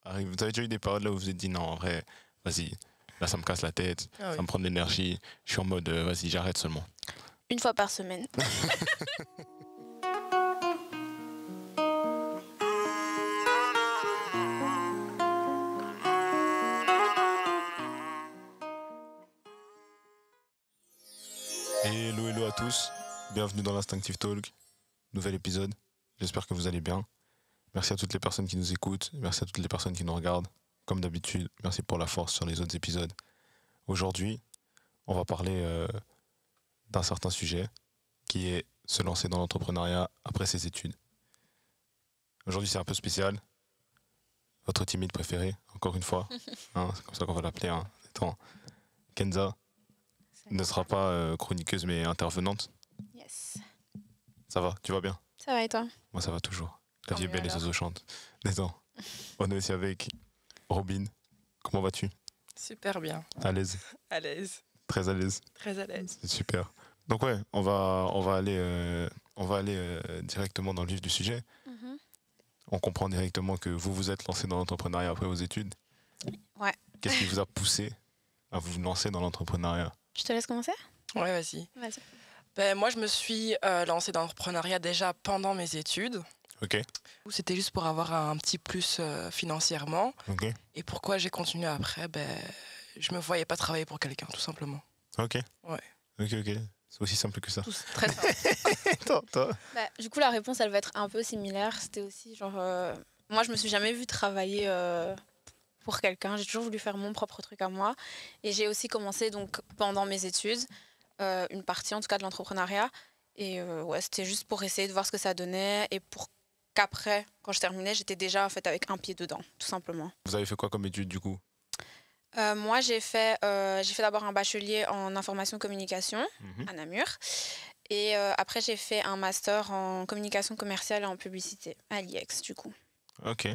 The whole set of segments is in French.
arrive. Vous avez déjà eu des périodes là où vous vous êtes dit non, en vrai, vas-y, là ça me casse la tête, Ah ça oui. me prend de l'énergie, je suis en mode vas-y, j'arrête seulement. Une fois par semaine. Hello à tous, bienvenue dans l'Instinctive Talk, nouvel épisode, j'espère que vous allez bien. Merci à toutes les personnes qui nous écoutent, merci à toutes les personnes qui nous regardent. Comme d'habitude, merci pour la force sur les autres épisodes. Aujourd'hui, on va parler d'un certain sujet qui est se lancer dans l'entrepreneuriat après ses études. Aujourd'hui, c'est un peu spécial. Votre timide préféré, encore une fois. C'est comme ça qu'on va l'appeler. Attends. Kenza ne sera pas chroniqueuse mais intervenante. Yes. Ça va, tu vas bien? Ça va et toi? Moi, ça va toujours. La vie est mieux belle, les alors. oiseaux chantent. Attends. On est aussi avec Robin. Comment vas-tu? Super bien, À l'aise? à l'aise, Très à l'aise? très à l'aise. C'est super. Donc ouais, on va aller directement dans le vif du sujet. On comprend directement que vous vous êtes lancé dans l'entrepreneuriat après vos études. Ouais. Qu'est-ce qui vous a poussé à vous lancer dans l'entrepreneuriat? Je te laisse commencer? Ouais, vas-y. Vas-y. Ben, moi, je me suis lancée dans l'entrepreneuriat déjà pendant mes études. Ok, C'était juste pour avoir un petit plus financièrement. ok, Et pourquoi j'ai continué après, je me voyais pas travailler pour quelqu'un, tout simplement. ok. Ouais. Ok. C'est aussi simple que ça. Très simple. Toi. Bah, du coup, la réponse, elle va être un peu similaire. C'était aussi genre... moi, je me suis jamais vue travailler pour quelqu'un. J'ai toujours voulu faire mon propre truc à moi. Et j'ai aussi commencé, donc, pendant mes études, une partie, en tout cas, de l'entrepreneuriat. Et ouais, c'était juste pour essayer de voir ce que ça donnait et pour qu'après, quand je terminais, j'étais déjà, en fait, avec un pied dedans, tout simplement. Vous avez fait quoi comme étude du coup? Moi, j'ai fait d'abord un bachelier en information communication à Namur. Et après, j'ai fait un master en communication commerciale et en publicité à l'IEX, du coup. Ok.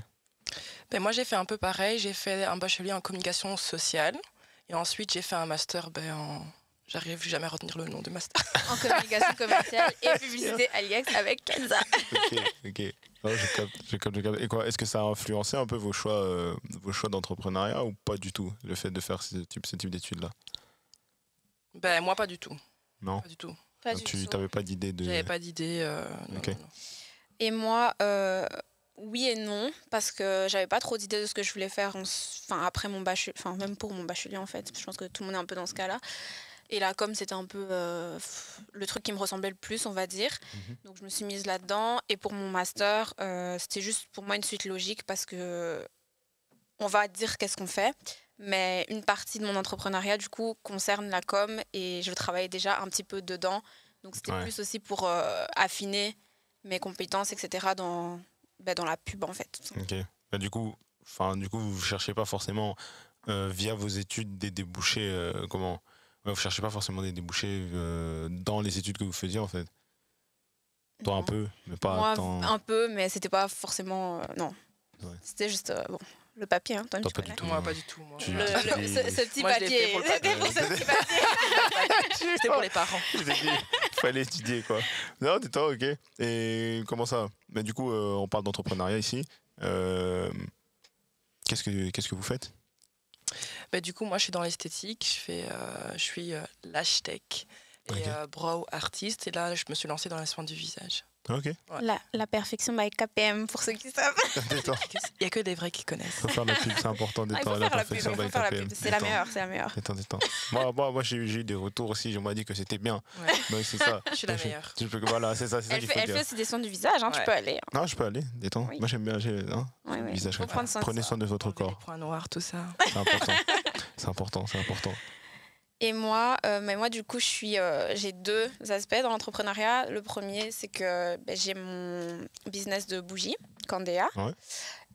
Ben, moi, j'ai fait un peu pareil. J'ai fait un bachelier en communication sociale. Et ensuite, j'ai fait un master en... J'arrive jamais à retenir le nom de master. En communication commerciale et publicité à l'IEX avec Kenza. Ok. Oh, je capte. Et quoi, est-ce que ça a influencé un peu vos choix d'entrepreneuriat ou pas du tout, le fait de faire ce type d'études-là? Ben, moi, pas du tout. Non? Pas du tout. Pas du Tu tout. n'avais pas d'idée de... J'avais pas d'idée. Ok. Non. Et moi, oui et non, parce que j'avais pas trop d'idées de ce que je voulais faire après mon bachelier, enfin même pour mon bachelier en fait. Je pense que tout le monde est un peu dans ce cas-là. Et la com, c'était un peu le truc qui me ressemblait le plus, on va dire. Donc je me suis mise là-dedans. Et pour mon master, c'était juste pour moi une suite logique parce que on va dire qu'est-ce qu'on fait. Mais une partie de mon entrepreneuriat, du coup, concerne la com et je travaillais déjà un petit peu dedans. Donc c'était plus aussi pour affiner mes compétences, etc. dans la pub, en fait. Ok. Bah, du coup, vous cherchez pas forcément via vos études des débouchés. Vous cherchez pas forcément des débouchés dans les études que vous faisiez en fait. Toi un peu, mais pas Moi, tant. un peu, mais c'était pas forcément... non. Ouais. C'était juste le papier, hein, toi, Toi, tu pas connais. du tout. Moi, pas du tout. Moi. Tu- Ce petit Moi, je l'ai fait papier. pour le papier. C'était pour ce petit papier. C'était pour les parents. Je t'ai dit, fallait étudier quoi. Non, dis-toi, ok. Et comment ça? Mais du coup, on parle d'entrepreneuriat ici. Qu'est-ce que vous faites? Du coup, moi, je suis dans l'esthétique. Je suis lash tech et Ok. brow artiste. Et là, je me suis lancée dans les soins du visage. Ok. La perfection by KPM, pour ceux qui savent. Détends. Il n'y a que des vrais qui connaissent. Faut faire la pub, c'est important. Il Détends. faut La faire la pub, perfection il faut by faire la KPM. pub. C'est la Détends. meilleure, c'est la meilleure. Détends. Moi j'ai eu des retours aussi. On m'a dit que c'était bien. Ouais. Donc c'est ça. Je suis la meilleure. Voilà, c'est ça Elle qu'il faut fait dire. aussi des soins du visage, hein, tu Ouais. peux aller. Non, je peux aller. Détends. Oui. Moi j'aime bien. Oui, oui. Visage. Faut prendre soin de Prenez ça. soin de votre Enlever les corps. points noirs, tout ça. C'est important. Et moi, du coup, j'ai deux aspects dans l'entrepreneuriat. Le premier, c'est que j'ai mon business de bougies, Candéa. Ouais.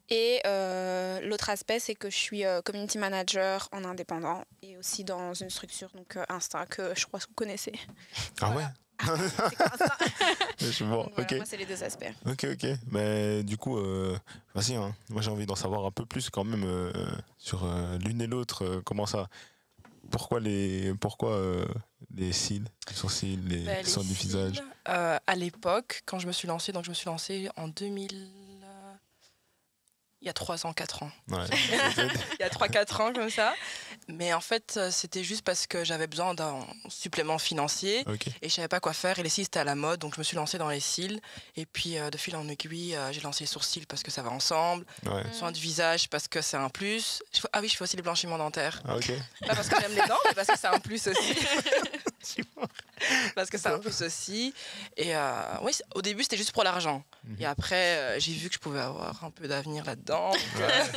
Et l'autre aspect, c'est que je suis community manager en indépendant et aussi dans une structure, donc Insta, que je crois que vous connaissez. Ah ouais. C'est quoi Insta? Je suis bon. Donc voilà, Ok. moi, c'est les deux aspects. Ok. Mais du coup, vas-y. Moi j'ai envie d'en savoir un peu plus quand même sur l'une et l'autre. Comment ça? Pourquoi les cils, les sourcils, les soins du cils, visage? à l'époque, quand je me suis lancée, en il y a 3 ans, 4 ans. Ouais. Il y a 3-4 ans comme ça. Mais en fait, c'était juste parce que j'avais besoin d'un supplément financier Ok. et je savais pas quoi faire. Et les cils, c'était à la mode, donc je me suis lancée dans les cils. Et puis, de fil en aiguille, j'ai lancé les sourcils parce que ça va ensemble. Ouais. Soin du visage parce que c'est un plus. Ah oui, je fais aussi les blanchiments dentaires. Ah, ok. Pas parce que j'aime les dents, mais parce que c'est un plus aussi. Parce que c'est un plus aussi. Et oui, au début, c'était juste pour l'argent. Et après, j'ai vu que je pouvais avoir un peu d'avenir là-dedans. Ouais.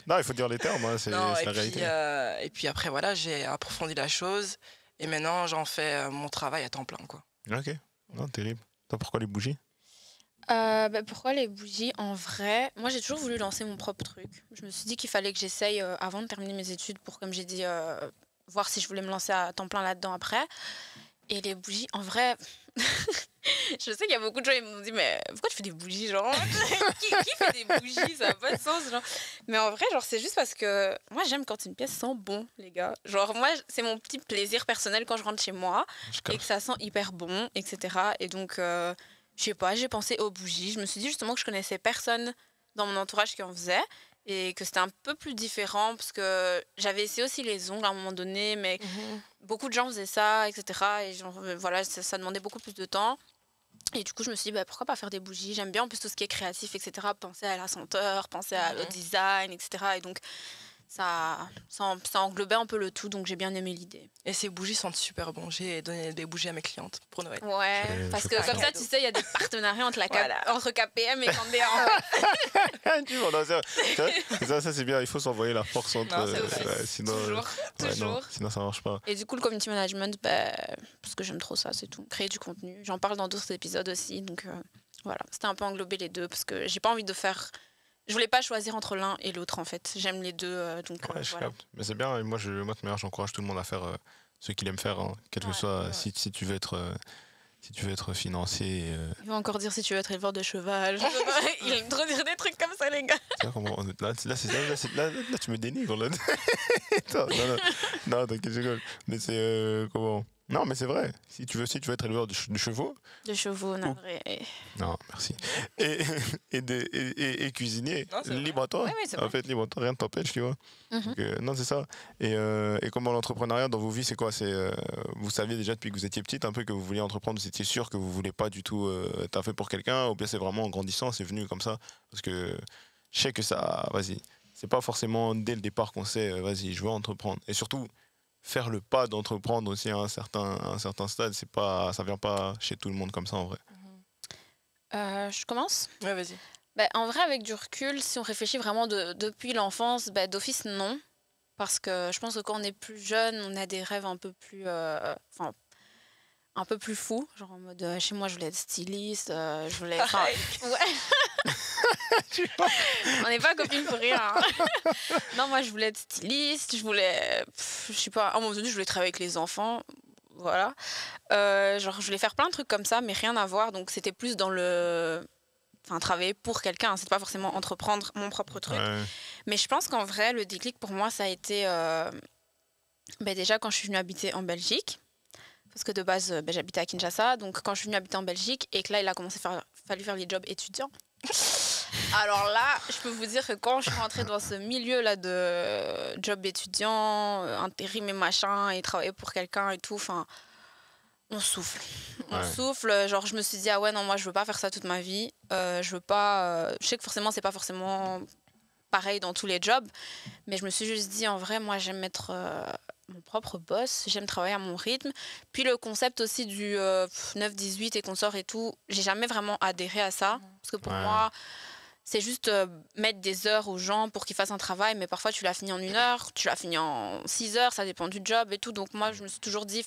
Non, il faut dire les termes, hein, c'est Non, la réalité. et puis après, voilà, j'ai approfondi la chose. Et maintenant, j'en fais mon travail à temps plein, quoi. Ok. Non, terrible. Toi, pourquoi les bougies? Pourquoi les bougies? En vrai, moi j'ai toujours voulu lancer mon propre truc. Je me suis dit qu'il fallait que j'essaye avant de terminer mes études pour, comme j'ai dit, voir si je voulais me lancer à temps plein là-dedans après. Et les bougies, en vrai, je sais qu'il y a beaucoup de gens qui m'ont dit mais pourquoi tu fais des bougies, genre qui fait des bougies, ça n'a pas de sens, genre. Mais en vrai, genre c'est juste parce que moi j'aime quand une pièce sent bon, les gars. Genre moi c'est mon petit plaisir personnel quand je rentre chez moi et que ça sent hyper bon, etc. Et donc je sais pas, j'ai pensé aux bougies. Je me suis dit justement que je connaissais personne dans mon entourage qui en faisait et que c'était un peu plus différent parce que j'avais essayé aussi les ongles à un moment donné, mais beaucoup de gens faisaient ça, etc. Et genre, voilà, ça demandait beaucoup plus de temps. Et du coup, je me suis dit, pourquoi pas faire des bougies? J'aime bien en plus tout ce qui est créatif, etc. Penser à la senteur, penser au design, etc. Et donc, ça englobait un peu le tout, donc j'ai bien aimé l'idée. Et ces bougies sentent super bon. J'ai donné des bougies à mes clientes pour Noël. Ouais, parce que comme ça, tu sais, il y a des partenariats entre, entre KPM et Candéa. Tu vois, non, ça c'est bien, il faut s'envoyer la force entre. Non, sinon, toujours. Non, sinon, ça marche pas. Et du coup, le community management, parce que j'aime trop ça, c'est tout. Créer du contenu. J'en parle dans d'autres épisodes aussi, donc voilà. C'était un peu englobé les deux, parce que j'ai pas envie de faire. Je voulais pas choisir entre l'un et l'autre en fait. J'aime les deux, donc Ouais, je voilà. capte. Mais c'est bien, et moi, de toute manière, j'encourage tout le monde à faire ce qu'il aime faire, hein, quel que soit, si tu veux être financier. Il va encore dire si tu veux être éleveur de cheval. Il aime trop dire des trucs comme ça, les gars. Là, tu me dénigres. Là. Non, t'inquiète, je rigole. Mais c'est comment? Non, mais c'est vrai. Si tu veux être éleveur de chevaux. De chevaux, navré. Non, merci. Et cuisinier, libre à toi. Oui, c'est en fait, libre à toi, rien ne t'empêche, tu vois. Donc, non, c'est ça. Et comment l'entrepreneuriat dans vos vies, c'est quoi? Vous saviez déjà depuis que vous étiez petite un peu que vous vouliez entreprendre, vous étiez sûr que vous voulez pas du tout taffer pour quelqu'un, ou bien c'est vraiment en grandissant, c'est venu comme ça? Parce que je sais que ça, vas-y, c'est pas forcément dès le départ qu'on sait, vas-y, je veux entreprendre. Et surtout, faire le pas d'entreprendre aussi à un certain stade, ça vient pas chez tout le monde comme ça en vrai. Je commence? Ouais, vas-y. En vrai, avec du recul, si on réfléchit vraiment depuis l'enfance, d'office, non. Parce que je pense que quand on est plus jeune, on a des rêves un peu plus fous. Genre en mode, chez moi, je voulais être styliste, je voulais... Ouais. On n'est pas copines pour rien. Hein. Non, moi, je voulais être styliste, je voulais... je sais pas, à un moment donné, je voulais travailler avec les enfants. Voilà. Genre, je voulais faire plein de trucs comme ça, mais rien à voir. Donc, c'était plus dans le... Enfin, travailler pour quelqu'un. C'était pas forcément entreprendre mon propre truc. Ouais. Mais je pense qu'en vrai, le déclic pour moi, ça a été... déjà, quand je suis venue habiter en Belgique. Parce que de base, j'habitais à Kinshasa. Donc, quand je suis venue habiter en Belgique et que là, il a commencé fallu faire les jobs étudiants. Alors là, je peux vous dire que quand je suis rentrée dans ce milieu-là de job étudiant, intérim et machin, et travailler pour quelqu'un et tout, enfin, on souffle. On souffle. Genre, je me suis dit, ah ouais, non, moi, je veux pas faire ça toute ma vie. Je veux pas... je sais que forcément, c'est pas forcément pareil dans tous les jobs, mais je me suis juste dit, en vrai, moi, j'aime être mon propre boss, j'aime travailler à mon rythme. Puis le concept aussi du 9-18 et qu'on sort et tout, j'ai jamais vraiment adhéré à ça, parce que pour moi... C'est juste mettre des heures aux gens pour qu'ils fassent un travail, mais parfois tu l'as fini en 1 heure, tu l'as fini en 6 heures, ça dépend du job et tout. Donc moi, je me suis toujours dit,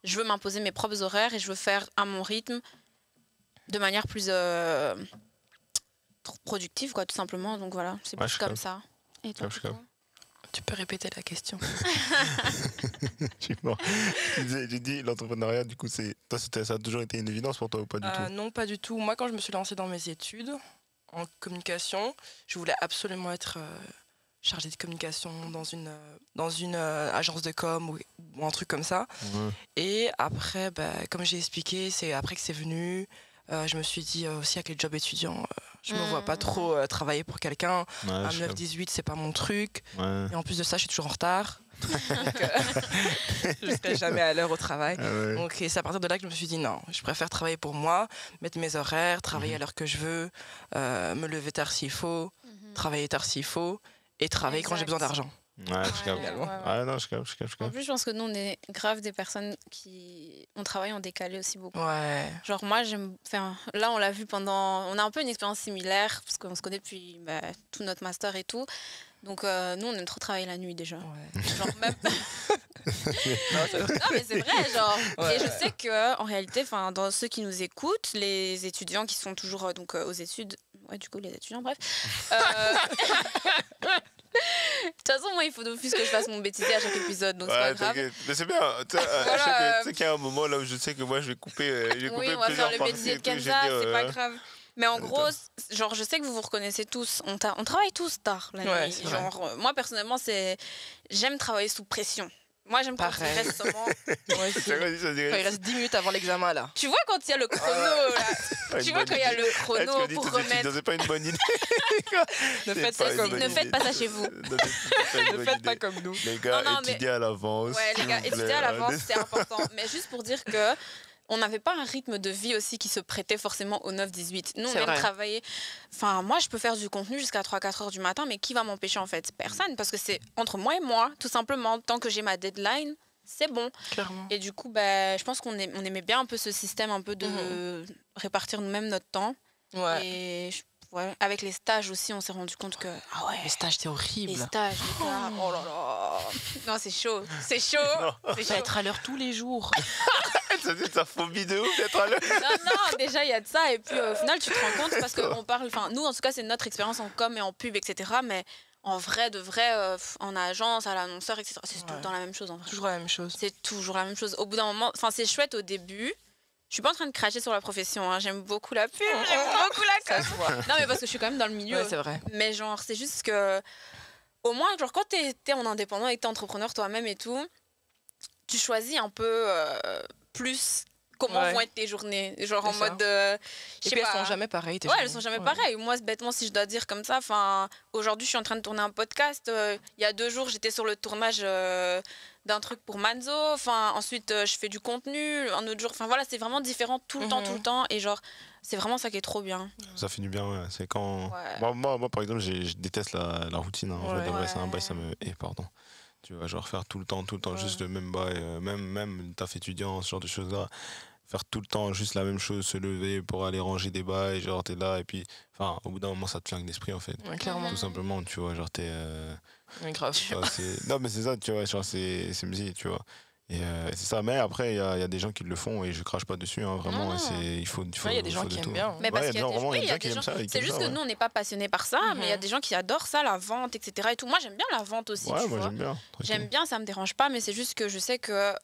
je veux m'imposer mes propres horaires et je veux faire à mon rythme de manière plus productive, quoi, tout simplement. Donc voilà, c'est plus comme ça. Et toi, tu peux répéter la question? Je suis mort. J'ai dit l'entrepreneuriat, du coup, ça a toujours été une évidence pour toi ou pas du tout? Non, pas du tout. Moi, quand je me suis lancée dans mes études en communication, je voulais absolument être chargée de communication dans une agence de com ou un truc comme ça. Et après, comme j'ai expliqué, c'est après que c'est venu. Je me suis dit aussi avec les jobs étudiants, Je me vois pas trop travailler pour quelqu'un. Ouais, À je 9-18, c'est pas mon truc. Ouais. Et en plus de ça, je suis toujours en retard. Donc, je serai jamais à l'heure au travail. Ah ouais. Donc c'est à partir de là que je me suis dit non, je préfère travailler pour moi, mettre mes horaires, travailler à l'heure que je veux, me lever tard s'il faut, travailler tard s'il faut, et travailler quand j'ai besoin d'argent. Ouais, je capte. Ouais, non, je capte. En plus, je pense que nous, on est grave des personnes qui... On travaille en décalé aussi beaucoup. Ouais. Genre, moi, j'aime... Enfin, là, on l'a vu pendant... On a un peu une expérience similaire, parce qu'on se connaît depuis tout notre master et tout. Donc, nous, on aime trop travailler la nuit, déjà. Ouais. Genre, même... non, mais c'est vrai, genre. Ouais. Et je sais qu'en réalité, dans ceux qui nous écoutent, les étudiants qui sont toujours aux études... Ouais, du coup, les étudiants, bref. De toute façon, moi, il faut d'office que je fasse mon bêtisier à chaque épisode, donc c'est pas grave. Mais c'est bien. Tu sais qu'il y a un moment là où je sais que moi, je vais couper. Oui, on va faire le bêtisier de Kenza, c'est pas grave. Mais en gros, genre, je sais que vous vous reconnaissez tous. On travaille tous tard la nuit. Genre, moi, personnellement, j'aime travailler sous pression. Moi, j'aime quand il reste seulement... Quand il reste 10 minutes avant l'examen, là. Tu vois quand il y a le chrono, là. Tu vois quand il y a le chrono pour remettre... C'est pas une bonne idée. Ne faites pas ça chez vous. Ne faites pas comme nous. Les gars, étudiez à l'avance. Ouais, les gars, étudiez à l'avance, c'est important. Mais juste pour dire que on n'avait pas un rythme de vie aussi qui se prêtait forcément au 9-18. Nous, on aime travailler. Enfin, moi, je peux faire du contenu jusqu'à 3-4 heures du matin, mais qui va m'empêcher, en fait? Personne, parce que c'est entre moi et moi, tout simplement. Tant que j'ai ma deadline, c'est bon. Clairement. Et du coup, je pense qu'on aimait bien un peu ce système un peu de répartir nous-mêmes notre temps. Ouais. Et avec les stages aussi, on s'est rendu compte que... Ah ouais, les stages, c'était horrible. Les stages, les gars, oh là là. Non, c'est chaud. C'est chaud. C'est chaud. Être à l'heure tous les jours. C'est ta phobie de ouf d'être à l'heure. Non, déjà, il y a de ça. Et puis, au final, tu te rends compte parce qu'on parle... Enfin, nous, en tout cas, c'est notre expérience en com et en pub, etc. Mais en vrai, de vrai, en agence, à l'annonceur, etc., c'est tout le temps la même chose, en vrai. Toujours la même chose. C'est toujours la même chose. Au bout d'un moment... Enfin, c'est chouette au début. Je suis pas en train de cracher sur la profession, hein. J'aime beaucoup la pub, j'aime beaucoup la com. Non, mais parce que je suis quand même dans le milieu. Ouais, c'est vrai. Mais genre, c'est juste que, au moins, genre, quand t'es en indépendant et que t'es entrepreneur toi-même et tout, tu choisis un peu plus comment vont être tes journées. Genre en mode. Et puis elles sont jamais pareilles. Ouais, elles sont jamais pareilles. Moi, bêtement, si je dois dire comme ça, aujourd'hui, je suis en train de tourner un podcast. Il y a 2 jours, j'étais sur le tournage d'un truc pour Manzo. Ensuite, je fais du contenu. Un autre jour, voilà, c'est vraiment différent tout le temps. Et genre, c'est vraiment ça qui est trop bien. Ça fait du bien, ouais. C'est quand. Moi, par exemple, je déteste la routine. Hein. En fait, c'est un bail, ça me. Pardon. Tu vas genre faire tout le temps, juste le même bail, même taf étudiant, ce genre de choses-là. Faire tout le temps juste la même chose, se lever pour aller ranger des bails, genre t'es là, et puis, au bout d'un moment, ça te flingue l'esprit, en fait. Ouais, clairement. Tout simplement, tu vois, genre t'es. Grave. Non, mais c'est ça, tu vois, genre c'est musique, tu vois. Et c'est ça, mais après, il y a des gens qui le font et je crache pas dessus, hein, vraiment. Il faut il y a des gens qui aiment bien. Mais parce qu'il y a des gens qui aiment ça. C'est juste que nous, on n'est pas passionnés par ça, mais il y a des gens qui adorent ça, la vente, etc. Et tout. Moi, j'aime bien la vente aussi. Ouais, tu moi, vois. j'aime bien. J'aime bien, ça me dérange pas, mais c'est juste que je sais que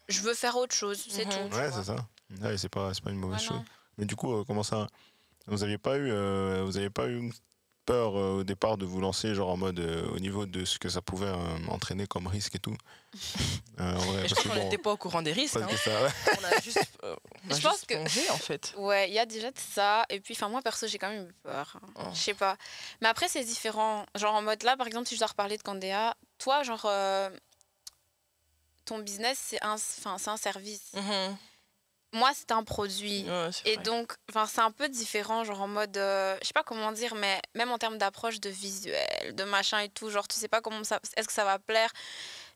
je veux faire autre chose, c'est tout. Ouais, c'est ça. Ouais, c'est pas une mauvaise chose. Mais du coup, comment ça? Vous avez pas eu peur au départ de vous lancer genre en mode au niveau de ce que ça pouvait entraîner comme risque et tout vrai, je pense qu'on n'était pas au courant des risques. Ça, on a juste je pense que plongé, en fait. Ouais, il y a déjà de ça. Et puis moi perso j'ai quand même eu peur. Je sais pas. Mais après c'est différent. Genre en mode là par exemple si je dois reparler de Candéa, toi genre ton business c'est un service. Moi, c'était un produit. Ouais, et donc, c'est un peu différent, genre en mode... je sais pas comment dire, mais même en termes d'approche de visuel, de machin et tout, genre, tu sais pas comment ça... Est-ce que ça va plaire?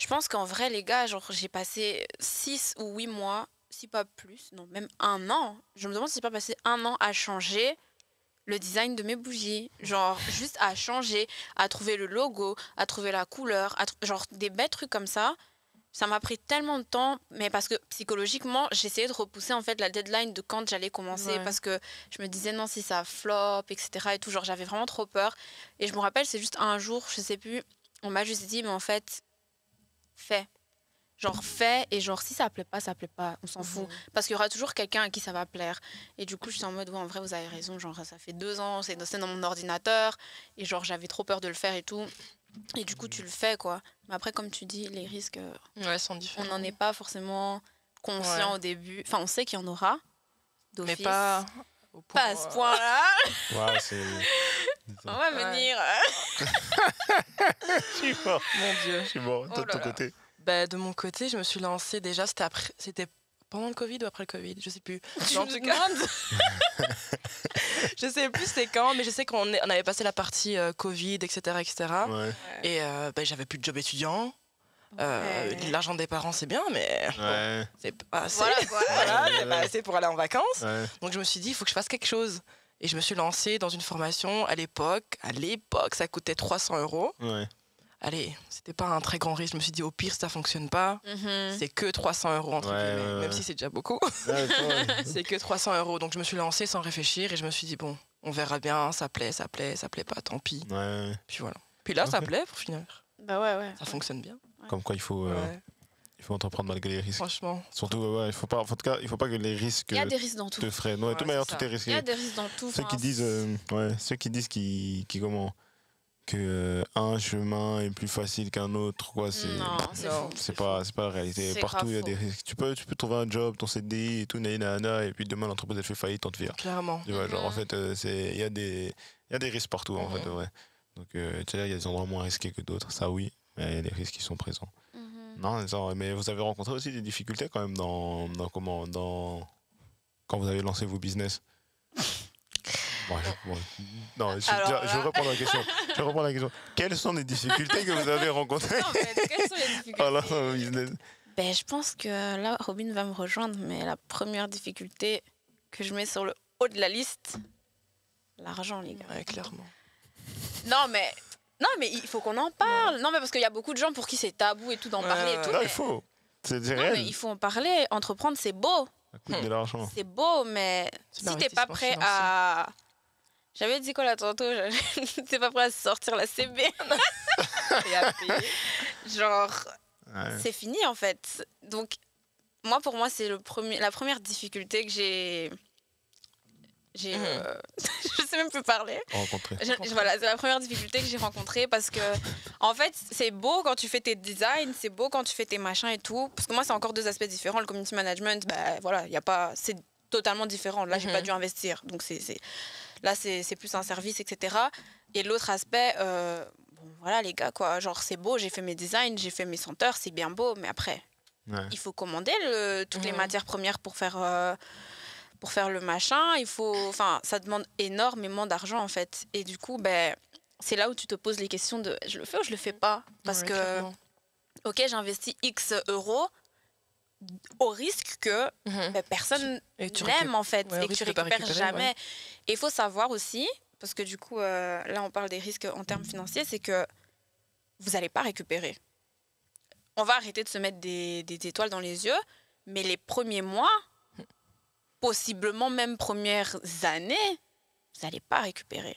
Je pense qu'en vrai, les gars, genre, j'ai passé 6 ou 8 mois, si pas plus, non, même 1 an. Je me demande si j'ai pas passé 1 an à changer le design de mes bougies. Genre, juste à changer, à trouver le logo, à trouver la couleur, genre, des bêtes trucs comme ça. Ça m'a pris tellement de temps, mais parce que psychologiquement, j'essayais de repousser en fait la deadline de quand j'allais commencer, parce que je me disais non, si ça flop, etc. et tout, genre j'avais vraiment trop peur. Et je me rappelle, c'est juste un jour, je sais plus, on m'a juste dit, mais en fait, fais. Genre fais, et genre si ça plaît pas, on s'en fout. Parce qu'il y aura toujours quelqu'un à qui ça va plaire. Et du coup, je suis en mode, en vrai, vous avez raison, genre ça fait 2 ans, c'est dans mon ordinateur, et genre j'avais trop peur de le faire et tout. Et du coup, tu le fais, quoi. Mais après, comme tu dis, les risques, sont différents. On n'en est pas forcément conscient au début. On sait qu'il y en aura, d'office. Mais pas Au point, Pas à ce point-là. Ouais, c'est. On va Ouais. venir. Je suis mort. Mon Dieu. Je suis mort. Toi, de Oh ton là là. côté. Bah, de mon côté, je me suis lancée déjà, c'était pendant le Covid ou après le Covid, je sais plus. Tu Mais en me tout cas, demandes je sais plus c'était quand, mais je sais on avait passé la partie Covid, etc., etc. Ouais. Et j'avais plus de job étudiant. Ouais. L'argent des parents, c'est bien, mais Ouais. c'est pas assez. Voilà quoi. Voilà, Ouais, c'est pas ouais. assez pour aller en vacances. Ouais. Donc je me suis dit, il faut que je fasse quelque chose. Et je me suis lancée dans une formation à l'époque. À l'époque, ça coûtait 300 €. Ouais. Allez, c'était pas un très grand risque. Je me suis dit, au pire, si ça fonctionne pas, Mhm. c'est que 300 € entre Ouais, guillemets. ouais, Même ouais. si c'est déjà beaucoup. Ouais, ouais. C'est que 300 €. Donc je me suis lancée sans réfléchir et je me suis dit, bon, on verra bien, ça plaît pas, tant pis. Ouais. Puis voilà. Puis là, ça Ok. plaît pour finir. Bah ouais. Ça fonctionne bien. Comme quoi, Ouais, il faut entreprendre malgré les risques. franchement. Surtout, ouais, il faut pas, en tout cas, il faut pas que les risques Il y a des risques dans tout. te freinent. Ouais, de Ouais, toute manière, c'est tout ça. est risqué. Il y a des risques dans tout. Ceux enfin, qui disent, ceux qui disent que un chemin est plus facile qu'un autre, quoi, c'est Non, c'est Non. faux. c'est pas la réalité. C'est Partout, grave il y a des faux. risques. Tu peux trouver un job, ton CDI et tout, nanana, et puis demain l'entreprise elle fait faillite, on te vire. Clairement. Tu vois, genre en Mhm. fait, il y a des risques partout en fait, ouais. Donc tu sais, il y a des endroits moins risqués que d'autres, ça oui, mais il y a des risques qui sont présents. Mhm. Non, mais vous avez rencontré aussi des difficultés quand même quand vous avez lancé vos business. Non, je Alors vais là- reprendre la question. Je vais reprendre la question. Quelles sont les difficultés que vous avez rencontrées En fait, quelles sont les difficultés en lançant vos business? Ben, je pense que là, Robin va me rejoindre, mais la première difficulté que je mets sur le haut de la liste, l'argent, les gars. Ouais, clairement. Non, mais il faut qu'on en parle. Non, mais parce qu'il y a beaucoup de gens pour qui c'est tabou et tout d'en Ouais, parler et ouais. tout. Là, mais... il faut. C'est Non, réel. mais il faut en parler. Entreprendre, c'est beau. Ça coûte de l'argent. C'est beau, mais C'est si t'es pas l'investissement prêt financier. à... J'avais dit quoi là tantôt? T'es pas prêt à sortir la CB. Et à payer. Genre, Ouais. c'est fini en fait. Donc, pour moi, c'est la première difficulté que j'ai. Je sais même plus parler. Rencontrer. Voilà, c'est la première difficulté que j'ai rencontrée parce que, en fait, c'est beau quand tu fais tes designs, c'est beau quand tu fais tes machins et tout. Parce que moi, c'est encore deux aspects différents. Le community management, bah voilà, y a pas, c'est totalement différent. Là, j'ai pas dû investir. Donc, là, c'est plus un service, etc. Et l'autre aspect, bon, voilà, les gars, quoi. Genre, c'est beau, j'ai fait mes designs, j'ai fait mes senteurs, c'est bien beau, mais après, Ouais. il faut commander toutes les matières premières pour faire le machin. Enfin, ça demande énormément d'argent en fait. Et du coup, ben, c'est là où tu te poses les questions de je le fais ou je le fais pas. Parce Ouais, que, clairement. ok, j'investis X euros au risque que personne Et tu n'aime en fait ouais, au et que tu risque de pas récupères récupérer, jamais. ouais. Et il faut savoir aussi, parce que du coup, là on parle des risques en termes financiers, c'est que vous n'allez pas récupérer. On va arrêter de se mettre des étoiles dans les yeux, mais les premiers mois, possiblement même premières années, vous n'allez pas récupérer.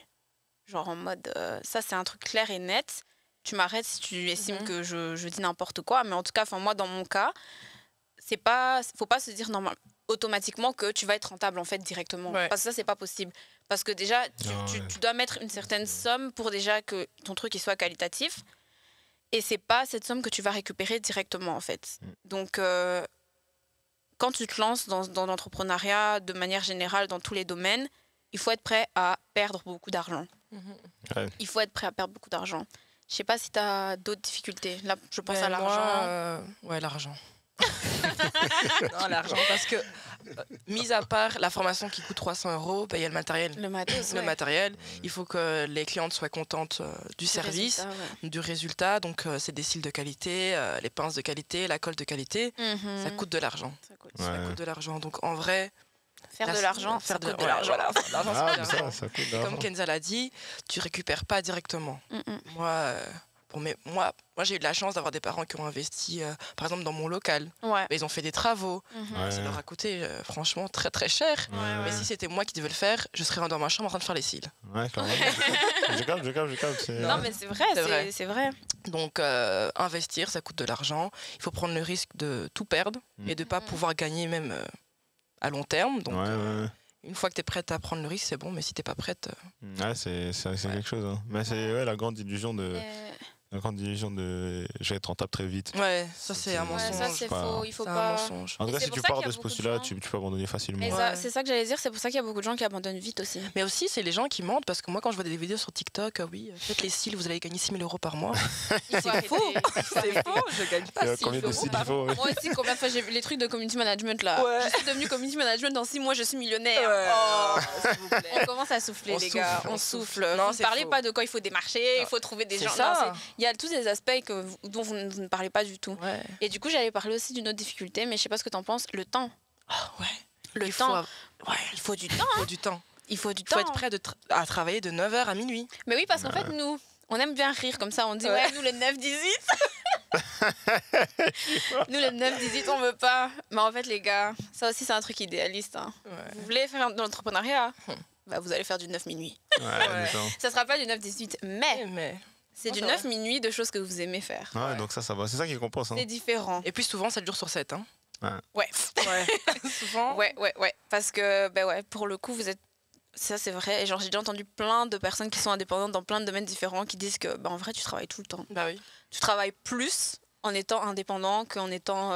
Genre en mode, ça c'est un truc clair et net. Tu m'arrêtes si tu estimes que je dis n'importe quoi, mais en tout cas, moi dans mon cas, faut pas se dire automatiquement que tu vas être rentable en fait directement. Ouais. Parce que ça c'est pas possible. Parce que déjà, Ah ouais. tu dois mettre une certaine somme pour déjà que ton truc il soit qualitatif. Et c'est pas cette somme que tu vas récupérer directement en fait. Donc quand tu te lances dans l'entrepreneuriat de manière générale dans tous les domaines, il faut être prêt à perdre beaucoup d'argent. Ouais. Il faut être prêt à perdre beaucoup d'argent. Je sais pas si tu as d'autres difficultés. Là, je pense Ben, à l'argent. Ouais, l'argent. Non, l'argent, parce que, mis à part la formation qui coûte 300 €, ben, il y a le matériel. Le matos, Le ouais. matériel, il faut que les clientes soient contentes du service, Résultat, ouais. du résultat. Donc, c'est des cils de qualité, les pinces de qualité, la colle de qualité. Ça coûte de l'argent. Ça coûte. Ouais. Ça coûte de l'argent. Donc, en vrai, Faire de l'argent, ça coûte de ouais, l'argent. voilà, faire de l'argent, Ah, c'est mais de l'argent. ça coûte de Et l'argent. comme Kenza l'a dit, tu récupères pas directement. Moi, moi, j'ai eu de la chance d'avoir des parents qui ont investi, par exemple, dans mon local. Ouais. Ils ont fait des travaux. Ouais. Ça leur a coûté, franchement, très très cher. Ouais, Mais ouais. si c'était moi qui devais le faire, je serais dans ma chambre en train de faire les cils. Ouais, clairement. Je capte. Non, mais c'est vrai, C'est vrai. c'est vrai. Donc, investir, ça coûte de l'argent. Il faut prendre le risque de tout perdre et de ne pas pouvoir gagner même à long terme. Donc, Ouais. une fois que tu es prête à prendre le risque, c'est bon. Mais si tu n'es pas prête, Ouais, c'est quelque chose. Hein. Mais c'est la grande illusion de la grande illusion de je vais être rentable très vite. Ouais, ça c'est un Ouais, mensonge. ça c'est pas- faux, il faut C'est un pas. mensonge. En tout Et cas, c'est si pour tu ça pars qu'il y a de ce beaucoup de postulat, gens- tu peux abandonner facilement. Mais Ouais. c'est ça que j'allais dire, c'est pour ça qu'il y a beaucoup de gens qui abandonnent vite aussi. Mais aussi, c'est les gens qui mentent parce que moi, quand je vois des vidéos sur TikTok, oui, faites les cils, vous allez gagner 6 000 euros par mois. Il faut arrêter, il faut C'est arrêter. faux, je gagne pas Il y a 6 combien 000 de euros styles par il faut ouais. Moi aussi, combien de fois j'ai vu les trucs de community management là. Ouais. Je suis devenue community management dans 6 mois, je suis millionnaire. Ouais. Oh, S'il vous plaît. on commence à souffler, On les gars. souffle, On on souffle. souffle. Non, Vous ne c'est parlez faux. pas de quoi il faut démarcher, il faut trouver des C'est gens. ça. Non, il y a tous des aspects dont vous ne parlez pas du tout. Ouais. Et du coup, j'allais parler aussi d'une autre difficulté, mais je sais pas ce que tu en penses, le temps. Ah, ouais. Le Il temps. Ouais. Il faut du temps. Il faut du temps. Il faut du Il faut temps. être prêt à travailler de 9h à minuit. Mais oui, parce qu'en fait, nous, on aime bien rire comme ça. On dit, Ouais. ouais, nous, le 9-18. Nous, le 9-18, on veut pas. Mais en fait, les gars, ça aussi, c'est un truc idéaliste. Hein. Vous voulez faire de l'entrepreneuriat bah, vous allez faire du 9 minuit. Ouais, Ça sera pas du 9-18, mais c'est Oh, du ça 9 minuit de choses que vous aimez faire. ouais, donc ça va. C'est ça qui compense. Hein. C'est différent. Et puis souvent, 7 jours sur 7. Hein. Ouais. Ouais. Souvent. Ouais. Parce que, bah ouais, pour le coup, vous êtes. Ça, c'est vrai. Et genre, j'ai déjà entendu plein de personnes qui sont indépendantes dans plein de domaines différents qui disent que, bah, en vrai, tu travailles tout le temps. Bah oui. Tu travailles plus en étant indépendant qu'en étant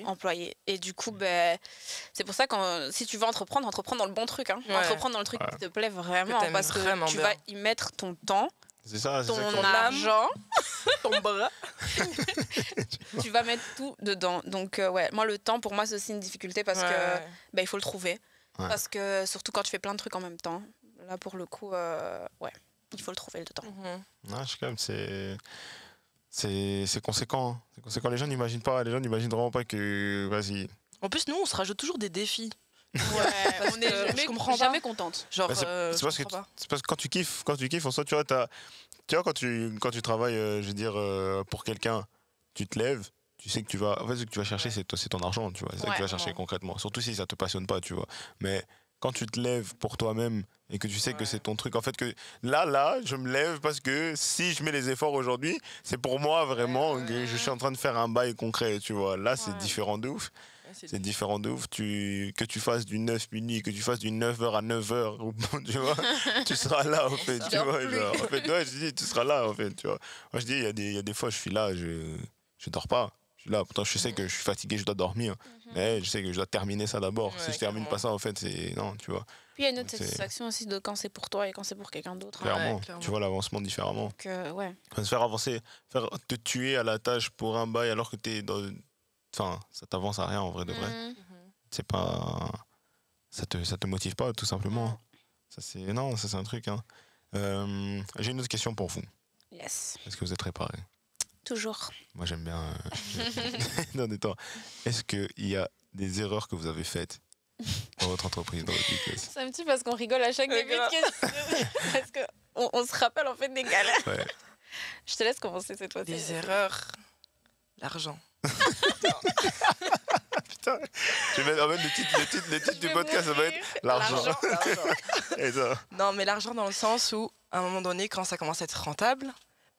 employé. Et du coup, ben, c'est pour ça que si tu veux entreprendre dans le bon truc. Hein. Ouais. Entreprendre dans le truc qui te plaît vraiment. Que t'aimes Parce que vraiment tu bien. vas y mettre ton temps, C'est ça, c'est ça. ton Ton argent, Ton bras. tu vas mettre tout dedans. Donc, ouais, moi, le temps, pour moi, c'est aussi une difficulté parce que ben, il faut le trouver. Ouais. Parce que surtout quand tu fais plein de trucs en même temps, là, pour le coup, ouais, il faut le trouver le temps. Mhm. Ouais, je suis quand même, c'est conséquent. Hein. C'est conséquent. Les gens n'imaginent pas. Les gens n'imaginent vraiment pas que. Vas-y. En plus, nous, on se rajoute toujours des défis. Ouais, Parce on est que je jamais, comprends pas. jamais contente. Genre, Bah, c'est je parce que comprends pas. c'est parce que quand tu kiffes, en soi, tu vois, quand tu travailles, je veux dire, pour quelqu'un, tu te lèves, tu sais que tu vas, en fait, ce que tu vas chercher, c'est ton argent, tu vois, c'est ça que tu vas chercher Ouais. concrètement. Surtout si ça te passionne pas, tu vois. Mais quand tu te lèves pour toi-même et que tu sais que Ouais. c'est ton truc, en fait, que là, je me lève parce que si je mets les efforts aujourd'hui, c'est pour moi vraiment que je suis en train de faire un bail concret, tu vois. Là, c'est Ouais. différent de ouf. Ouais, C'est différent de ouf. Que tu fasses du 9 minuit, que tu fasses du 9h à 9h, tu vois, tu seras là, en fait. Tu dors vois, plus. genre, en fait, ouais, je dis, tu seras là, en fait, tu vois. Moi, je dis, il y a des fois, je suis là, je dors pas. Je suis là, pourtant, je sais que je suis fatigué, je dois dormir. Mais je sais que je dois terminer ça d'abord. Ouais, Si je termine clairement. pas ça, en fait, c'est. Non, tu vois, Puis il y a une autre C'est- satisfaction aussi de quand c'est pour toi et quand c'est pour quelqu'un d'autre. Ouais, clairement. clairement. Tu vois l'avancement différemment. Donc, ouais. Enfin, se faire avancer, te tuer à la tâche pour un bail alors que t'es dans. Enfin, ça t'avance à rien, en vrai de vrai. Mhm. C'est pas. Ça te motive pas, tout simplement. Ça, c'est. Non, ça, c'est un truc, hein. J'ai une autre question pour vous. Yes. Est-ce que vous êtes préparés? Toujours. Moi, j'aime bien. Non, attends. Est-ce qu'il y a des erreurs que vous avez faites dans votre entreprise, dans votre business? Ça me tue parce qu'on rigole à chaque Ouais, début de grave. question. Parce qu'on se rappelle en fait des galères. Ouais. Je te laisse commencer cette fois-ci. Des erreurs. L'argent. Putain. Je vais mettre, en fait, le titre du podcast, ça va être l'argent. Et ça. Non, mais l'argent dans le sens où, à un moment donné, quand ça commence à être rentable,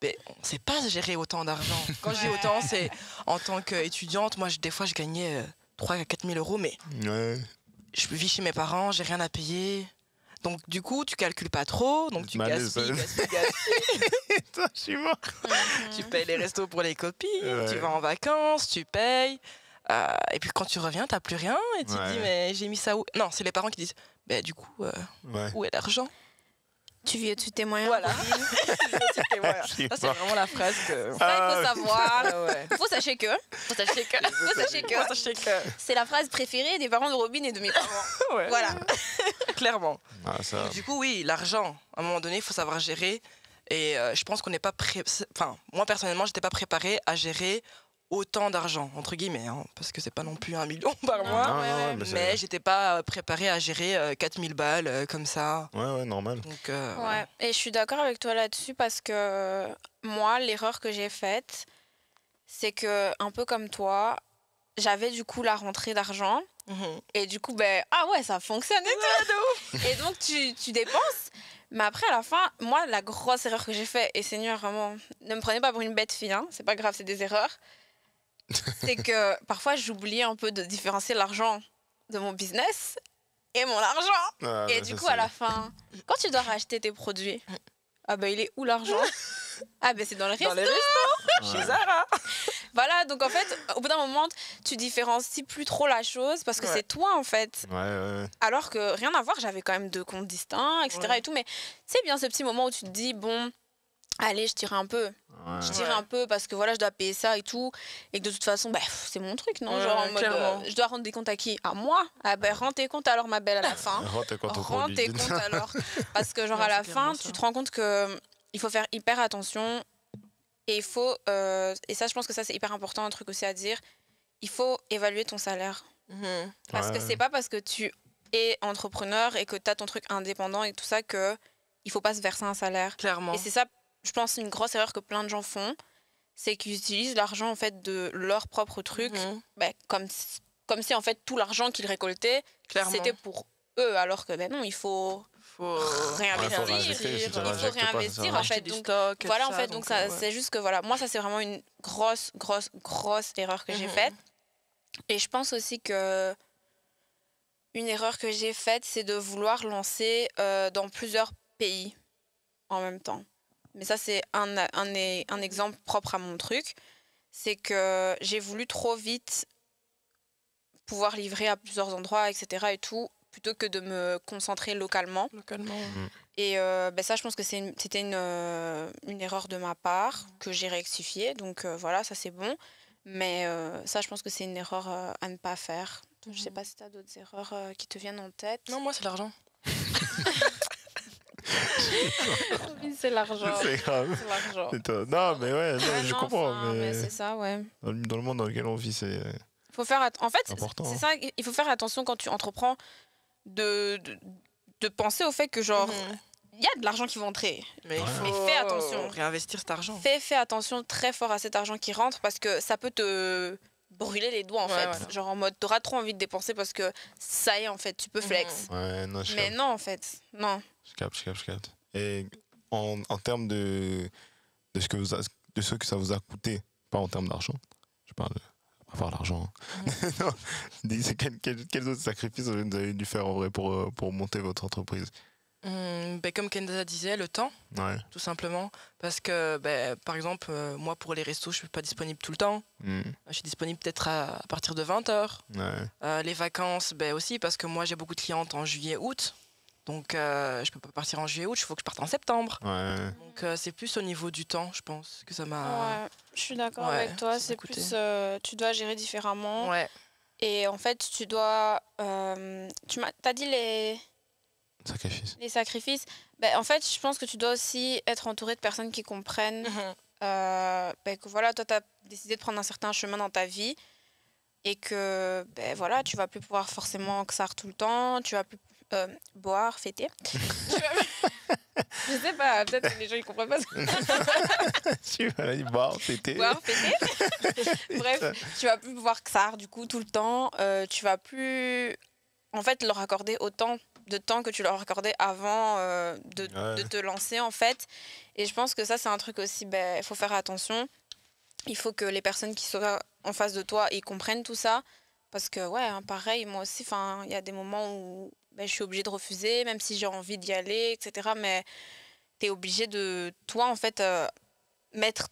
ben, on ne sait pas gérer autant d'argent. Quand je dis Ouais. autant, c'est en tant qu'étudiante. Moi, des fois, je gagnais 3 à 4 000 euros, mais Ouais. je vis chez mes parents, j'ai rien à payer. Donc, du coup, tu calcules pas trop, donc tu Malaise, gaspilles. Putain, je suis mort. Tu payes les restos pour les copines, Ouais. tu vas en vacances, tu payes. Et puis quand tu reviens, t'as plus rien et tu te Ouais. dis, mais j'ai mis ça où? Non, c'est les parents qui disent, ben, du coup, Ouais. où est l'argent? Tu vis au-dessus de tes moyens. Voilà. Et voilà. Je sais Ça, c'est pas. vraiment la phrase que. Ça, il faut savoir. Ah ouais. Faut sachez que. Faut sachez que. C'est la phrase préférée des parents de Robin et de mes parents. Ouais. Voilà. Clairement. Ah, ça. Du coup, oui, l'argent, à un moment donné, il faut savoir gérer. Et je pense qu'on n'est pas prêt. Enfin, moi, personnellement, j'étais pas préparée à gérer autant d'argent, entre guillemets, hein, parce que c'est pas non plus 1 million par mois. Non, ouais, non, ouais. mais c'est- Mais j'étais pas préparée à gérer 4000 balles comme ça. Ouais, normal. Donc, Ouais. voilà. Et je suis d'accord avec toi là-dessus parce que moi, l'erreur que j'ai faite, c'est que, un peu comme toi, j'avais du coup la rentrée d'argent. Mhm. Et du coup, ben, ah ouais, ça fonctionne et tout. Et donc, tu dépenses. Mais après, à la fin, moi, la grosse erreur que j'ai faite, et Seigneur, vraiment, ne me prenez pas pour une bête fille, hein, c'est pas grave, c'est des erreurs, c'est que parfois, j'oubliais un peu de différencier l'argent de mon business et mon argent. Ah, Et bah, du ça, coup, à la fin, quand tu dois racheter tes produits, ah ben, il est où l'argent? Ah, ben c'est dans le resto. Dans les restos, chez Zara. Voilà, donc en fait, au bout d'un moment, tu différencies plus trop la chose parce que c'est toi, en fait. Ouais. Alors que rien à voir, j'avais quand même 2 comptes distincts, etc. Ouais. et tout. Mais c'est bien ce petit moment où tu te dis, bon, allez, je tire un peu. Ouais. Je tire un peu parce que voilà, je dois payer ça et tout. Et que de toute façon, c'est mon truc, non? Ouais, Genre en mode, clairement. je dois rendre des comptes à qui? À moi? Ah ben, rends tes comptes alors, ma belle, à la fin. Rends tes comptes au Rends tes conduit. comptes alors. Parce que genre Non, à la c'est clairement fin, ça. tu te rends compte que il faut faire hyper attention. Et il faut, et ça, je pense que ça, c'est hyper important, un truc aussi à dire, il faut évaluer ton salaire. Mhm. Parce que c'est pas parce que tu es entrepreneur et que tu as ton truc indépendant et tout ça que il faut pas se verser un salaire. Clairement. Et c'est ça, je pense, une grosse erreur que plein de gens font, c'est qu'ils utilisent l'argent en fait de leur propre truc, Mhm. comme si en fait tout l'argent qu'ils récoltaient, Clairement. c'était pour eux, alors que non, il faut Faut réinvestir. réinjecter, si tu Il faut réinjectes pas, ça réinvestir sert à en rien. fait. acheter du Donc, stock. voilà, tout en fait, donc ça, ouais. c'est juste que voilà, moi, ça, c'est vraiment une grosse erreur que j'ai Mhm. faite. Et je pense aussi que une erreur que j'ai faite, c'est de vouloir lancer dans plusieurs pays en même temps. Mais ça, c'est un exemple propre à mon truc. C'est que j'ai voulu trop vite pouvoir livrer à plusieurs endroits, etc. et tout, plutôt que de me concentrer localement. Localement. Et ça, je pense que c'était une erreur de ma part que j'ai rectifiée. Donc voilà, ça c'est bon. Mais ça, je pense que c'est une erreur à ne pas faire. Je sais pas si tu as d'autres erreurs qui te viennent en tête. Non, moi, c'est l'argent. Oui, c'est l'argent. C'est grave. C'est l'argent. C'est toi. Non, mais ouais, non, Ouais, je non, comprends. enfin, Mais c'est ça, ouais. dans le monde dans lequel on vit, c'est. Faut faire en fait, Important, c'est hein. ça, il faut faire attention quand tu entreprends de penser au fait que genre Mhm. il y a de l'argent qui va entrer. Mais il Ouais. faut Mais fais attention. réinvestir cet argent. Fais attention très fort à cet argent qui rentre parce que ça peut te brûler les doigts en Ouais, fait. voilà. Genre en mode t'auras trop envie de dépenser parce que ça y est en fait, tu peux flex. Ouais, non, je Mais capte. non en fait, non. Je capte. Et en termes de ce que ça vous a coûté, pas en termes d'argent, je parle à part l'argent. Hein. Non, c'est quels autres sacrifices vous avez dû faire en vrai pour monter votre entreprise? Comme Kenza disait, le temps, Ouais. tout simplement. Parce que, par exemple, moi, pour les restos, je ne suis pas disponible tout le temps. Je suis disponible peut-être à partir de 20h. Ouais. Les vacances, aussi, parce que moi, j'ai beaucoup de clientes en juillet-août. Donc, je ne peux pas partir en juillet-août, il faut que je parte en septembre. Ouais. Donc, c'est plus au niveau du temps, je pense, que ça m'a... Ouais, je suis d'accord ouais, avec toi, ça c'est m'a coûté. plus tu dois gérer différemment Ouais, et en fait tu dois t'as dit Sacrifice. les sacrifices. En fait, je pense que tu dois aussi être entouré de personnes qui comprennent que voilà, toi, tu as décidé de prendre un certain chemin dans ta vie et que voilà, tu vas plus pouvoir forcément XAR tout le temps, tu vas plus boire, fêter. Je sais pas, peut-être que les gens ils comprennent pas ça. Tu vas dire, bon, c'était. Boire, fêter. Bref, tu vas plus pouvoir XAR du coup tout le temps. Tu vas plus en fait leur accorder autant de temps que tu leur accordais avant de te lancer en fait. Et je pense que ça c'est un truc aussi, il faut faire attention. Il faut que les personnes qui sont en face de toi ils comprennent tout ça. Parce que ouais, hein, pareil, moi aussi, il y a des moments où je suis obligée de refuser, même si j'ai envie d'y aller, etc. Mais tu es obligé de, toi, en fait, mettre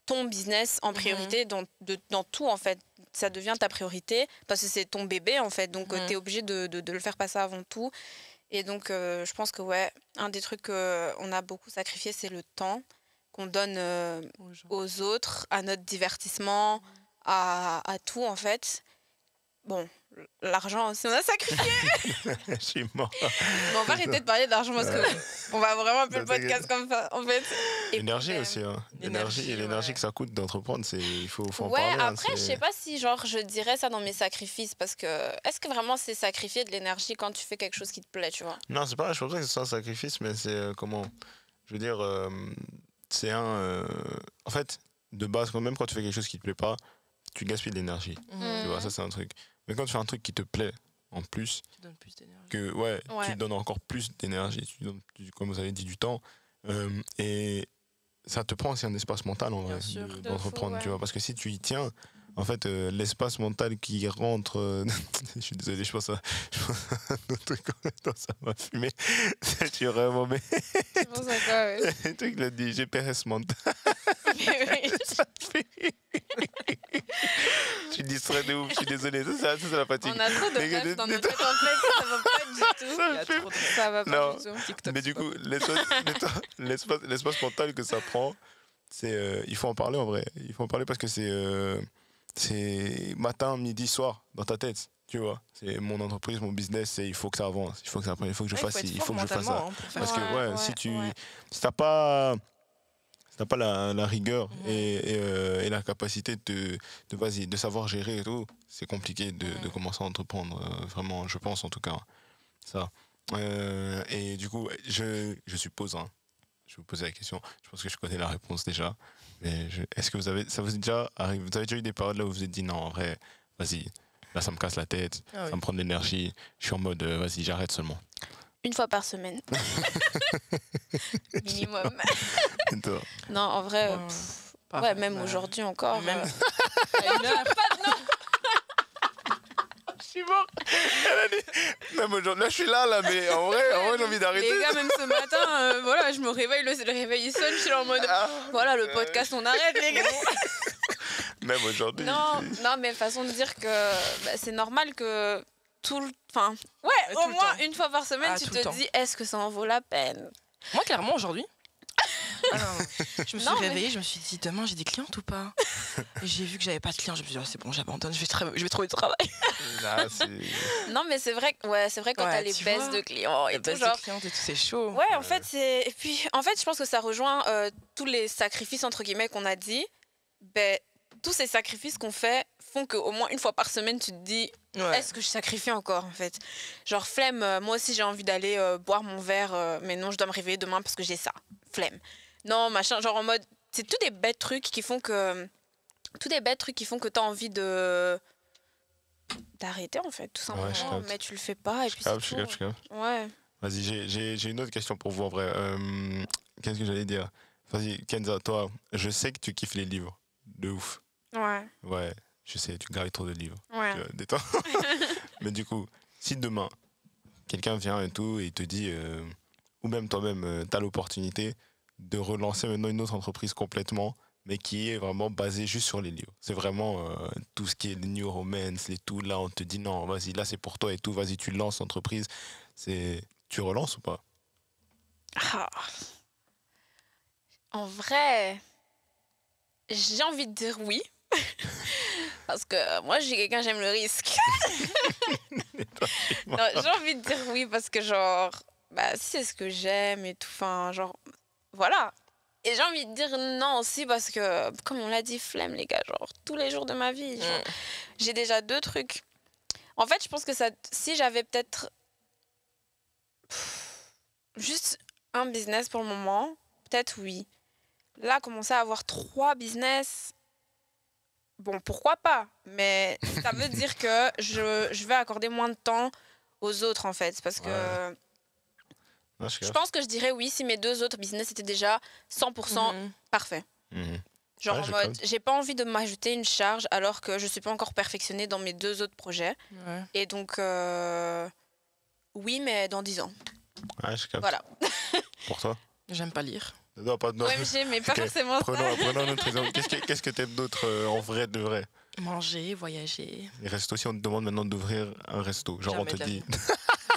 ton business en priorité dans tout, en fait. Ça devient ta priorité parce que c'est ton bébé, en fait. Donc, tu es obligé de le faire passer avant tout. Et donc, je pense que, ouais, un des trucs qu'on a beaucoup sacrifié, c'est le temps qu'on donne aux autres, à notre divertissement, à tout, en fait. Bon, l'argent aussi, on a sacrifié. Je suis mort. Mais on va arrêter de parler d'argent parce qu'on va vraiment appeler le podcast comme ça, en fait. Et L'énergie puis, aussi, hein. l'énergie, L'énergie ouais. que ça coûte d'entreprendre, il faut en ouais, parler. après, je sais pas si genre je dirais ça dans mes sacrifices parce que est-ce que vraiment c'est sacrifier de l'énergie quand tu fais quelque chose qui te plaît, tu vois? Non, c'est pas, je pense pas que ce soit un sacrifice, mais c'est comment. Je veux dire, c'est en fait, de base, même quand tu fais quelque chose qui te plaît pas, tu gaspilles de l'énergie. Tu vois, ça c'est un truc. Mais quand tu fais un truc qui te plaît en plus, tu donnes plus d'énergie. Ouais. tu donnes encore plus d'énergie, tu donnes, comme vous avez dit, du temps. Et ça te prend aussi un espace mental en vrai, sûr. d'entreprendre, De fou, tu vois. Parce que si tu y tiens, En fait, l'espace mental qui rentre... je suis désolé, je pense à un autre truc en même temps, ça m'a fumé. Je suis vraiment... Mais... C'est pour ça quoi, ouais. le truc, il a dit GPS mental. Mais oui. Ça me fait rire. Je suis distrait de ouf, je suis désolé. Ça, c'est la fatigue. On a trop de Mais rêves dans notre tête, en fait, ça va pas du tout. Ça Il y a fait- trop de Ça va pas Non. du tout. TikTok. Mais du coup, l'espace mental que ça prend, c'est il faut en parler en vrai. Il faut en parler parce que c'est matin, midi, soir dans ta tête. Tu vois, c'est mon entreprise, mon business, et il faut que ça avance, il faut que ça apprenne, il faut que je fasse ci, il faut que je fasse ça. Parce que si t'as pas la rigueur et la capacité de savoir gérer et tout, c'est compliqué de commencer à entreprendre. Vraiment, je pense en tout cas ça. Et du coup, je suppose, hein, je vais vous poser la question. Je pense que je connais la réponse déjà. Mais est-ce que ça vous est déjà arrivé? Vous avez déjà eu des périodes là où vous vous êtes dit non, en vrai, vas-y, là ça me casse la tête, Ah oui. ça me prend de l'énergie. Je suis en mode vas-y, j'arrête seulement. Une fois par semaine. Minimum. Et toi? Non, en vrai, ouais, même aujourd'hui encore. Même à une heure. Je suis mort. Même aujourd'hui, là je suis là, mais en vrai j'ai envie d'arrêter. Les gars, même ce matin, voilà, je me réveille, le réveil il sonne, je suis là en mode, voilà, le podcast, on arrête, les gars. Même aujourd'hui. Non, mais façon de dire que c'est normal que enfin, tout au le moins temps. une fois par semaine, Ah, tu tout le te temps. dis, est-ce que ça en vaut la peine? Moi, clairement, aujourd'hui. Ah non, je me suis Non, mais- réveillée, je me suis dit demain j'ai des clientes ou pas? Et j'ai vu que j'avais pas de clients, je me suis dit c'est bon, j'abandonne, je vais trouver du travail. Là, c'est... Non, mais c'est vrai quand Ouais, t'as les tu baisses vois, de clients et Les tout, baisses genre. de clientes et tout, c'est chaud. Ouais, en fait, et puis, en fait, je pense que ça rejoint tous les sacrifices, entre guillemets, qu'on a dit. Ben, tous ces sacrifices qu'on fait font qu'au moins une fois par semaine, tu te dis, Ouais. est-ce que je sacrifie encore, en fait? Genre, flemme, moi aussi, j'ai envie d'aller boire mon verre, mais non, je dois me réveiller demain parce que j'ai ça. Flemme. Non, machin, genre en mode, c'est tous des bêtes trucs qui font que... Tous des bêtes trucs qui font que t'as envie d'arrêter, en fait, tout simplement. je capte. Mais tu le fais pas, et puis Je c'est capte. tout. Ouais. Vas-y, j'ai une autre question pour vous en vrai. Qu'est-ce que j'allais dire? Vas-y, Kenza, toi, je sais que tu kiffes les livres. De ouf. Ouais. Ouais, je sais, tu grailles trop de livres. Ouais. Tu vois, détends. Mais du coup, si demain, quelqu'un vient et tout, et il te dit, ou même toi-même, tu as l'opportunité de relancer maintenant une autre entreprise complètement, mais qui est vraiment basée juste sur les livres. C'est vraiment tout ce qui est les new romance, les tout, là, on te dit non, vas-y, là, c'est pour toi et tout, vas-y, tu lances l'entreprise. Tu relances ou pas? Ah. En vrai, j'ai envie de dire oui. Parce que moi, je suis quelqu'un, j'aime le risque. Non, j'ai envie de dire oui parce que, genre, si c'est ce que j'aime et tout, enfin, genre, voilà. Et j'ai envie de dire non aussi parce que, comme on l'a dit, flemme, les gars, genre, tous les jours de ma vie, genre, j'ai déjà 2 trucs. En fait, je pense que si j'avais peut-être juste un business pour le moment, peut-être oui. Là, commencer à avoir 3 business, bon, pourquoi pas? Mais ça veut dire que je vais accorder moins de temps aux autres, en fait. Parce que Non, je pense que je dirais oui si mes 2 autres business étaient déjà 100% parfaits. Genre Ouais, en je mode, capte. j'ai pas envie de m'ajouter une charge alors que je suis pas encore perfectionnée dans mes 2 autres projets. Ouais. Et donc, oui, mais dans 10 ans. Ouais, je capte. Voilà. Pour toi? J'aime pas lire. Non, pas de OMG, mais pas Ok, forcément ça. Prenons un autre exemple. Qu'est-ce que t'aimes d'autre en vrai de vrai? Manger, voyager. Les restos, si on te demande maintenant d'ouvrir un resto, genre on Jamais te de la dit...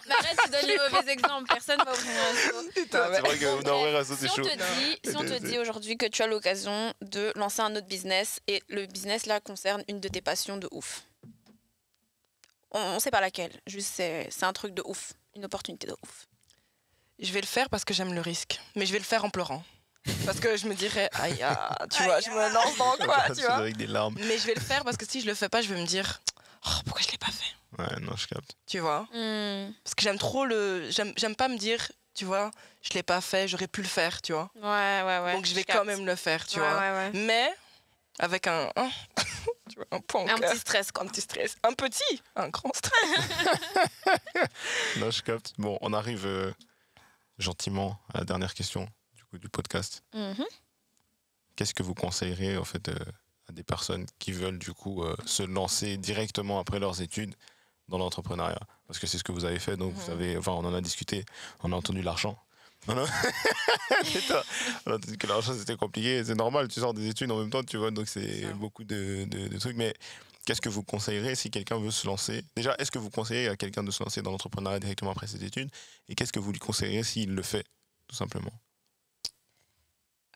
Mais arrête, tu donnes les mauvais exemples. Personne va ouvrir un resto. C'est vrai que d'ouvrir un resto, c'est Si on chaud. te dit aujourd'hui que tu as l'occasion de lancer un autre business et le business là concerne une de tes passions de ouf. On sait pas laquelle, juste c'est un truc de ouf, une opportunité de ouf. Je vais le faire parce que j'aime le risque. Mais je vais le faire en pleurant. Parce que je me dirais, aïe, tu vois, je me lance dans quoi, tu vois. Avec des larmes. Mais je vais le faire parce que si je le fais pas, je vais me dire, oh, pourquoi je l'ai pas fait, Ouais, non, je capte. tu vois. Parce que j'aime trop j'aime pas me dire, tu vois, je l'ai pas fait, j'aurais pu le faire, tu vois. Ouais. Donc je vais quand même le faire, tu vois. Ouais. Mais avec tu vois, un point au Un cœur. petit stress, quoi. Un petit stress. Un petit, un grand stress. Non, je capte. Bon, on arrive gentiment à la dernière question du podcast. Mhm. Qu'est-ce que vous conseillerez en fait à des personnes qui veulent du coup se lancer directement après leurs études dans l'entrepreneuriat? Parce que c'est ce que vous avez fait, donc vous avez, enfin on en a discuté, on a entendu l'argent. On a entendu que l'argent c'était compliqué, c'est normal, tu sors des études en même temps, tu vois, donc c'est beaucoup de trucs. Mais qu'est-ce que vous conseillerez si quelqu'un veut se lancer? Déjà, est-ce que vous conseillez à quelqu'un de se lancer dans l'entrepreneuriat directement après ses études? Et qu'est-ce que vous lui conseillerez s'il le fait, tout simplement?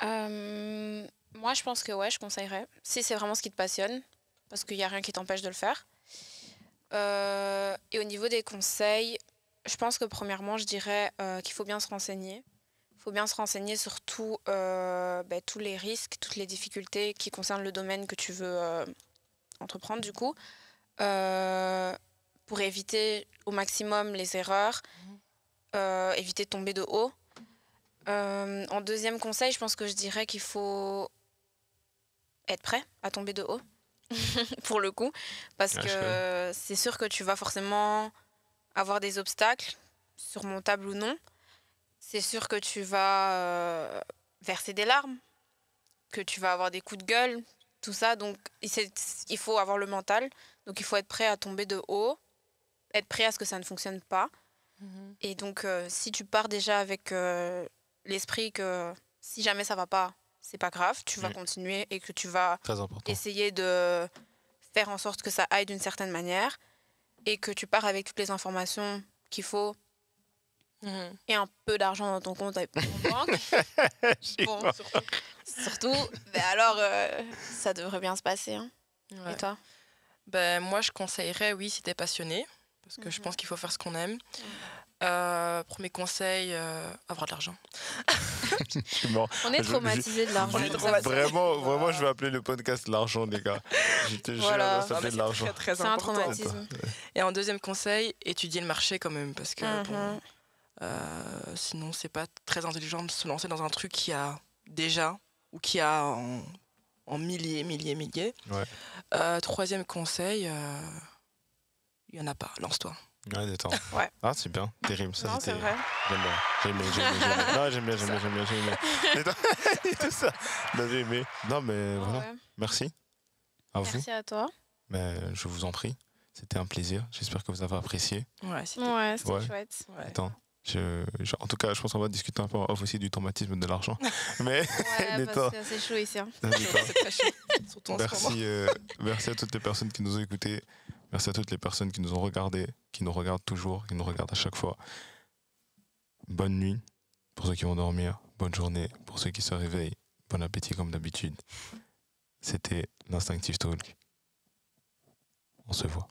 Moi, je pense que ouais, je conseillerais. Si c'est vraiment ce qui te passionne, parce qu'il n'y a rien qui t'empêche de le faire. Et au niveau des conseils, je pense que premièrement, je dirais qu'il faut bien se renseigner. Il faut bien se renseigner sur tous les risques, toutes les difficultés qui concernent le domaine que tu veux entreprendre du coup, pour éviter au maximum les erreurs, éviter de tomber de haut. En deuxième conseil, je pense que je dirais qu'il faut être prêt à tomber de haut, pour le coup, parce que c'est sûr que tu vas forcément avoir des obstacles, surmontables ou non. C'est sûr que tu vas verser des larmes, que tu vas avoir des coups de gueule, tout ça. Donc, il faut avoir le mental. Donc, il faut être prêt à tomber de haut, être prêt à ce que ça ne fonctionne pas. Et donc, si tu pars déjà avec l'esprit que si jamais ça va pas, c'est pas grave, tu vas continuer et que tu vas essayer de faire en sorte que ça aille d'une certaine manière et que tu pars avec toutes les informations qu'il faut et un peu d'argent dans ton compte avec ton banque. Bon, surtout, alors ça devrait bien se passer. Hein. Ouais. Et toi? Moi, je conseillerais, oui, si t'es passionné, parce que je pense qu'il faut faire ce qu'on aime. Premier conseil, avoir de l'argent. On est traumatisés de l'argent. Vraiment, je vais appeler le podcast l'argent, les gars. Je te jure, ça fait de l'argent. C'est un traumatisme. Et en deuxième conseil, étudier le marché quand même, parce que sinon, c'est pas très intelligent de se lancer dans un truc qui a déjà, ou qui a en milliers. Ouais. Troisième conseil, il y en a pas, lance-toi. Ouais, détends. Ouais. Ah, c'est bien, terrible. Ça, non, c'est vrai. J'aime bien. Non, j'aime bien. Et tout ça. Non, j'ai aimé. Non, mais voilà. Ouais. Merci. Merci à toi. Mais je vous en prie. C'était un plaisir. J'espère que vous avez apprécié. Ouais, c'était chouette. Ouais. Attends. En tout cas, je pense qu'on va discuter un peu off aussi du traumatisme de l'argent. Mais c'est chaud ici. Hein. C'est très chaud. Merci à toutes les personnes qui nous ont écoutés. Merci à toutes les personnes qui nous ont regardés, qui nous regardent toujours, qui nous regardent à chaque fois. Bonne nuit pour ceux qui vont dormir. Bonne journée pour ceux qui se réveillent. Bon appétit comme d'habitude. C'était l'Instinctive Talk. On se voit.